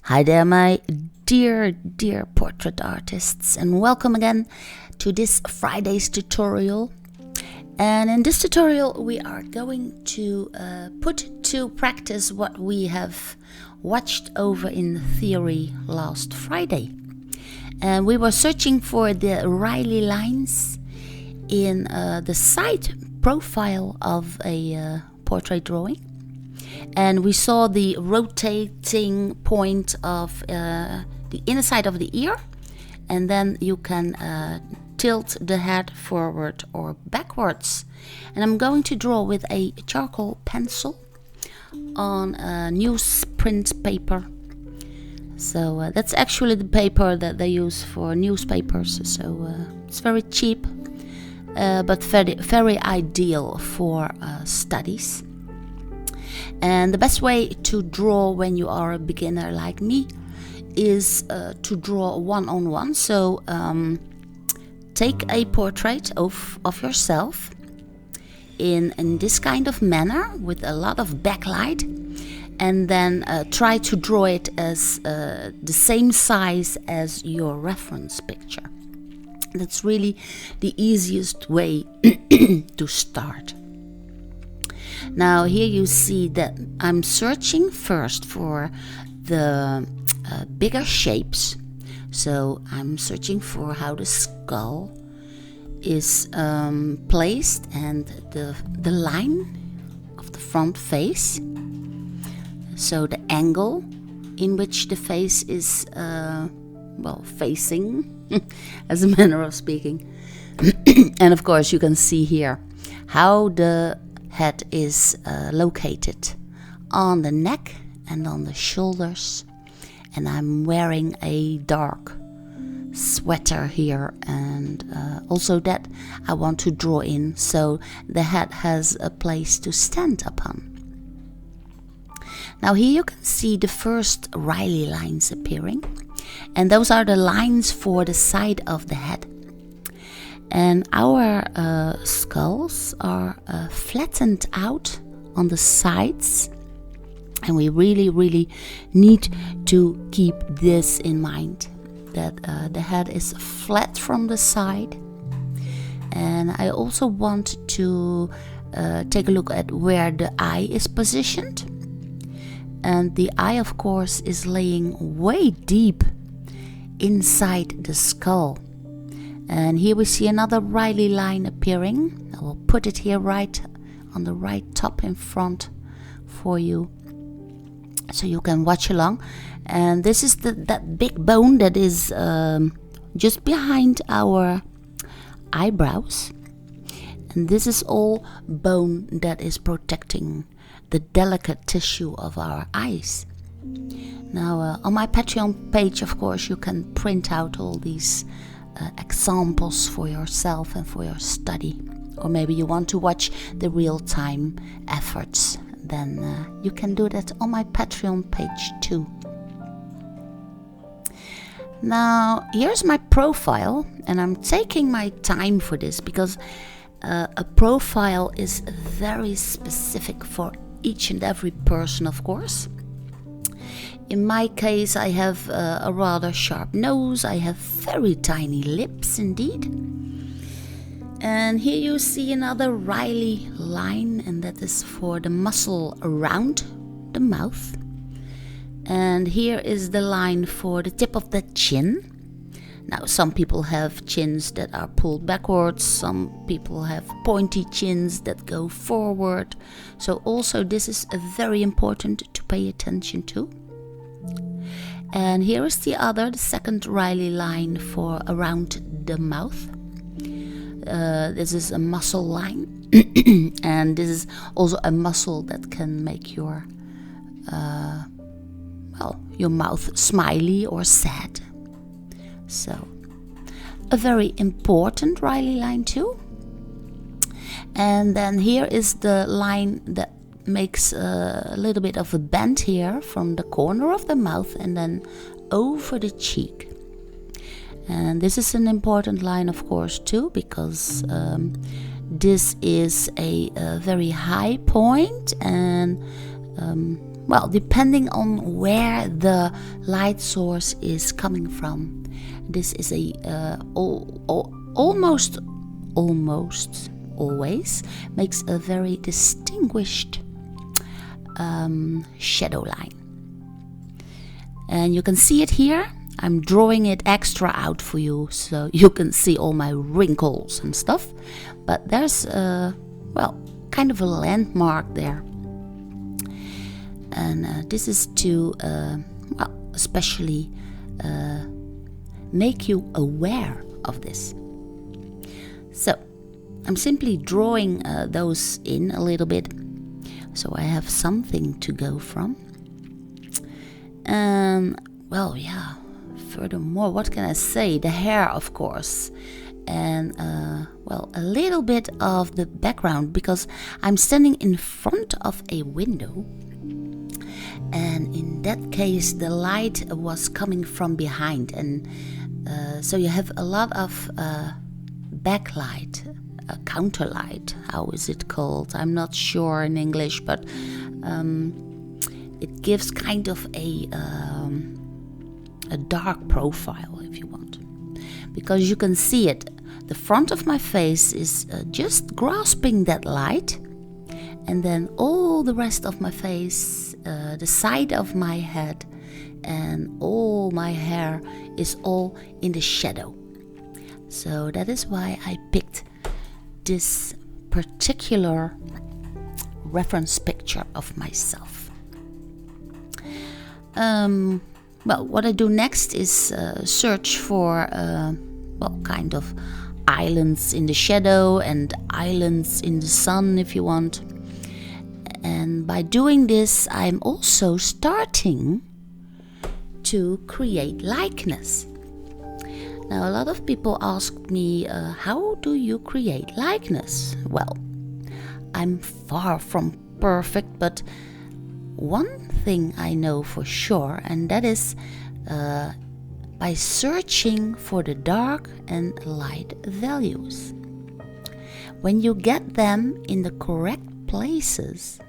Hi there, my dear portrait artists, and welcome again to this Friday's tutorial. And in this tutorial we are going to put to practice what we have watched over in theory last Friday. And we were searching for the Reilly lines in the side profile of a portrait drawing. And we saw the rotating point of the inner side of the ear, and then you can tilt the head forward or backwards. And I'm going to draw with a charcoal pencil on a newsprint paper. So that's actually the paper that they use for newspapers, so it's very cheap, but very ideal for studies. And the best way to draw when you are a beginner like me is to draw one-on-one. So take a portrait of yourself in this kind of manner with a lot of backlight, and then try to draw it as the same size as your reference picture. That's really the easiest way to start. Now here you see that I'm searching first for the bigger shapes. So I'm searching for how the skull is placed and the line of the front face. So the angle in which the face is facing, as a manner of speaking. And of course you can see here how the head is located on the neck and on the shoulders. And I'm wearing a dark sweater here, and also that I want to draw in so the head has a place to stand upon. Now here you can see the first Reilly lines appearing, and those are the lines for the side of the head. And our skulls are flattened out on the sides, and we really need to keep this in mind, that the head is flat from the side. And I also want to take a look at where the eye is positioned. And the eye, of course, is laying way deep inside the skull. And here we see another Reilly line appearing. I will put it here right on the right top in front for you, so you can watch along. And this is that big bone that is just behind our eyebrows. And this is all bone that is protecting the delicate tissue of our eyes. Now on my Patreon page, of course, you can print out all these examples for yourself and for your study. Or maybe you want to watch the real-time efforts, then you can do that on my Patreon page too. Now here's my profile, and I'm taking my time for this because a profile is very specific for each and every person, of course. In my case, I have a rather sharp nose. I have very tiny lips indeed. And here you see another Reilly line, and that is for the muscle around the mouth. And here is the line for the tip of the chin. Now some people have chins that are pulled backwards, some people have pointy chins that go forward. So also this is very important to pay attention to. And here is the second Reilly line for around the mouth. This is a muscle line, and this is also a muscle that can make your mouth smiley or sad. So a very important Reilly line too. And then here is the line that makes a little bit of a bend here from the corner of the mouth and then over the cheek. And this is an important line, of course, too, because this is a very high point, and well, depending on where the light source is coming from. This is a almost always makes a very distinguished shadow line. And you can see it here. I'm drawing it extra out for you so you can see all my wrinkles and stuff. But there's kind of a landmark there. And this is to especially make you aware of this. So I'm simply drawing those in a little bit so I have something to go from. And furthermore, what can I say? The hair, of course, and a little bit of the background, because I'm standing in front of a window, and in that case the light was coming from behind, and so you have a lot of backlight, counterlight. How is it called? I'm not sure in English, but it gives kind of a dark profile, if you want, because you can see it. The front of my face is just grasping that light, and then all the rest of my face, the side of my head, and all my hair is all in the shadow. So that is why I picked this particular reference picture of myself. What I do next is search for kind of islands in the shadow and islands in the sun, if you want. And by doing this, I'm also starting to create likeness. Now, a lot of people ask me, how do you create likeness? Well, I'm far from perfect, but one thing I know for sure, and that is by searching for the dark and light values. When you get them in the correct places,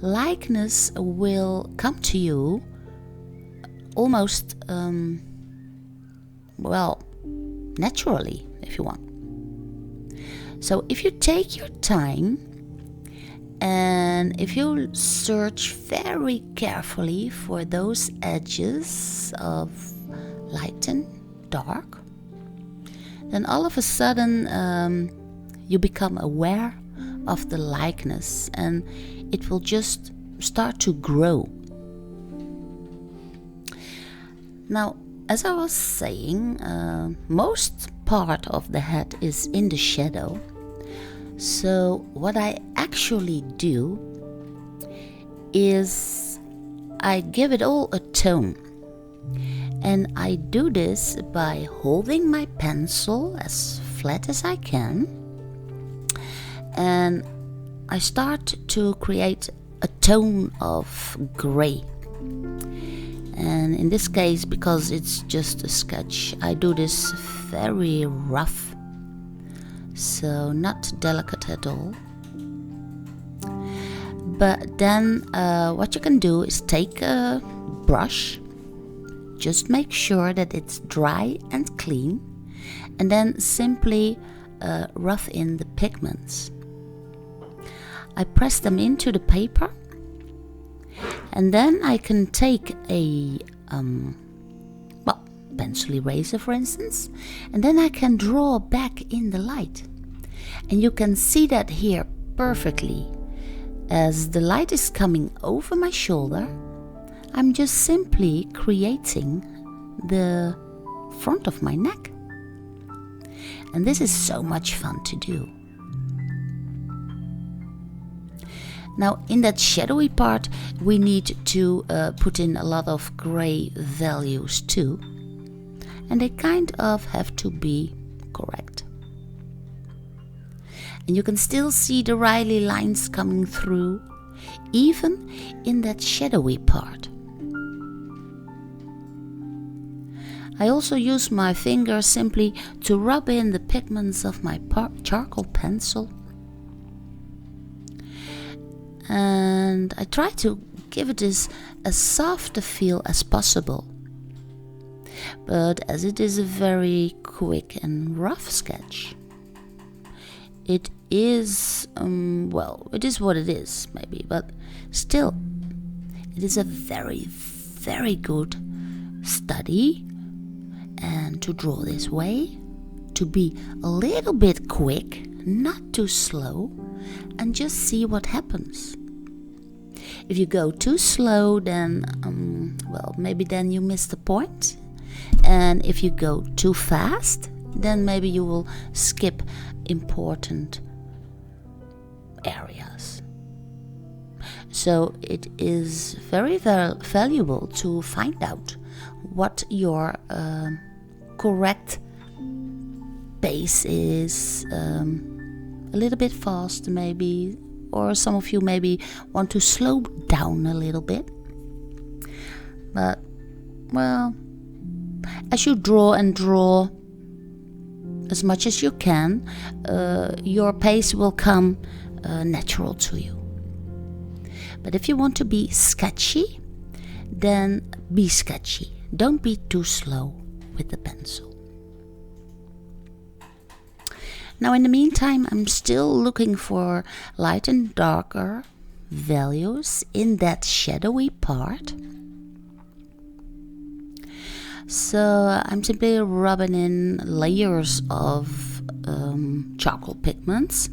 likeness will come to you almost naturally, if you want. So if you take your time and if you search very carefully for those edges of light and dark, then all of a sudden you become aware of the likeness, and it will just start to grow. Now, as I was saying, most part of the head is in the shadow. So what I actually do is I give it all a tone. And I do this by holding my pencil as flat as I can. And I start to create a tone of gray. And in this case, because it's just a sketch, I do this very rough. So not delicate at all. But then what you can do is take a brush. Just make sure that it's dry and clean. And then simply rough in the pigments. I press them into the paper. And then I can take a pencil eraser, for instance, and then I can draw back in the light. And you can see that here perfectly. As the light is coming over my shoulder, I'm just simply creating the front of my neck. And this is so much fun to do. Now, in that shadowy part, we need to put in a lot of gray values too. And they kind of have to be correct. And you can still see the Reilly lines coming through, even in that shadowy part. I also use my finger simply to rub in the pigments of my charcoal pencil. And I try to give it as soft a feel as possible. But as it is a very quick and rough sketch, it is, it is what it is, maybe, but still, it is a very, very good study. And to draw this way, to be a little bit quick, not too slow, and just see what happens. If you go too slow, then, maybe then you miss the point. And if you go too fast, then maybe you will skip important areas. So it is very, very valuable to find out what your correct pace is. A little bit fast maybe, or some of you maybe want to slow down a little bit. But, as you draw and draw as much as you can, your pace will come natural to you. But if you want to be sketchy, then be sketchy. Don't be too slow with the pencil. Now, in the meantime, I'm still looking for light and darker values in that shadowy part. So I'm simply rubbing in layers of charcoal pigments.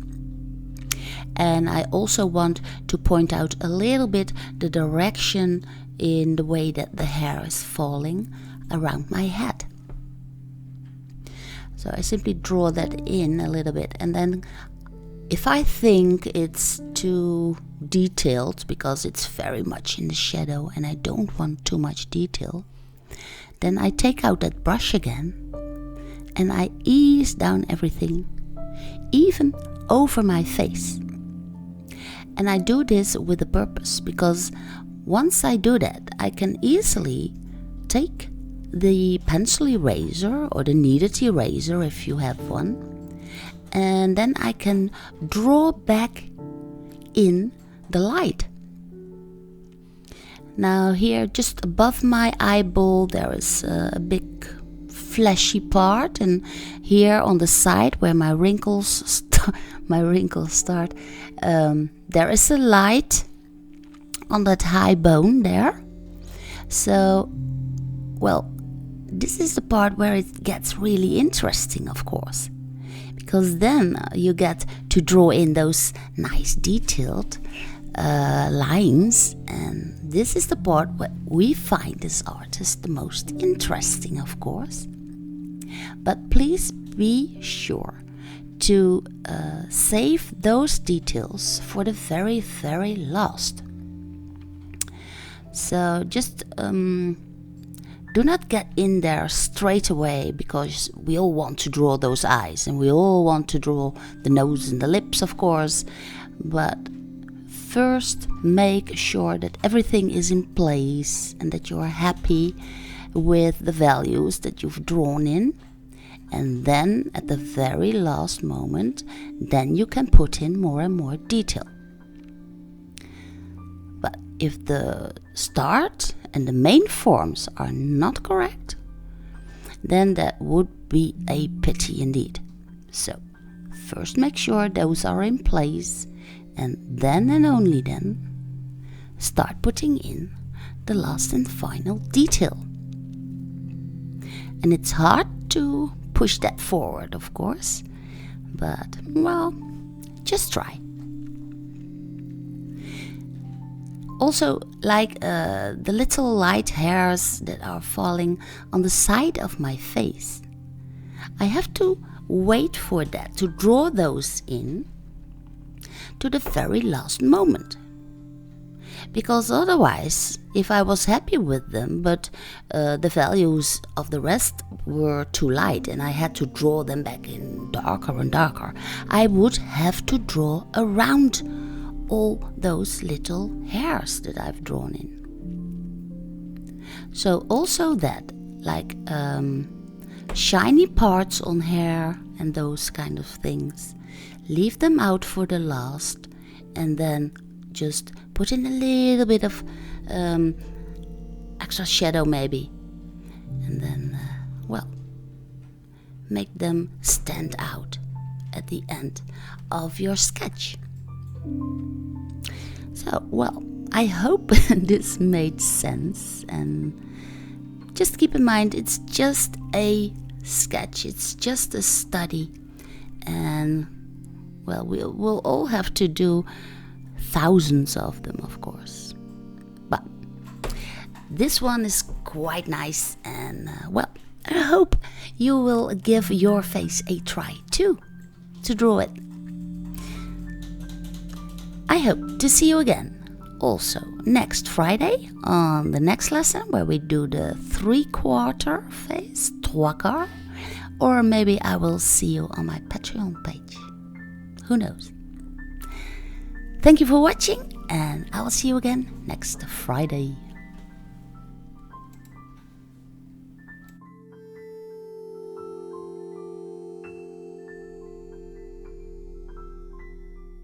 And I also want to point out a little bit the direction in the way that the hair is falling around my head. So I simply draw that in a little bit, and then if I think it's too detailed because it's very much in the shadow and I don't want too much detail, then I take out that brush again and I ease down everything, even over my face. And I do this with a purpose, because once I do that, I can easily take the pencil eraser or the kneaded eraser if you have one, and then I can draw back in the light. Now here, just above my eyeball, there is a big fleshy part, and here on the side where my wrinkles start, there is a light on that high bone there. So, this is the part where it gets really interesting, of course, because then you get to draw in those nice detailed lines, and this is the part where we find as artists the most interesting, of course. But please be sure to save those details for the very, very last. So just do not get in there straight away, because we all want to draw those eyes and we all want to draw the nose and the lips, of course. But first, make sure that everything is in place and that you are happy with the values that you've drawn in. And then at the very last moment, then you can put in more and more detail. But if the start and the main forms are not correct, then that would be a pity indeed. So first make sure those are in place, and then and only then start putting in the last and final detail. And it's hard to push that forward, of course, but just try. Also, like the little light hairs that are falling on the side of my face, I have to wait for that, to draw those in to the very last moment. Because otherwise, if I was happy with them, but the values of the rest were too light and I had to draw them back in darker and darker, I would have to draw around all those little hairs that I've drawn in. So also that, like shiny parts on hair and those kind of things, leave them out for the last, and then just put put in a little bit of extra shadow maybe. And then, make them stand out at the end of your sketch. So, I hope this made sense, and just keep in mind it's just a sketch, it's just a study, and we'll all have to do thousands of them, of course, but this one is quite nice, and I hope you will give your face a try too, to draw it. I hope to see you again also next Friday on the next lesson, where we do the 3/4 face, 3/4, or maybe I will see you on my Patreon page. Who knows? Thank you for watching, and I will see you again next Friday.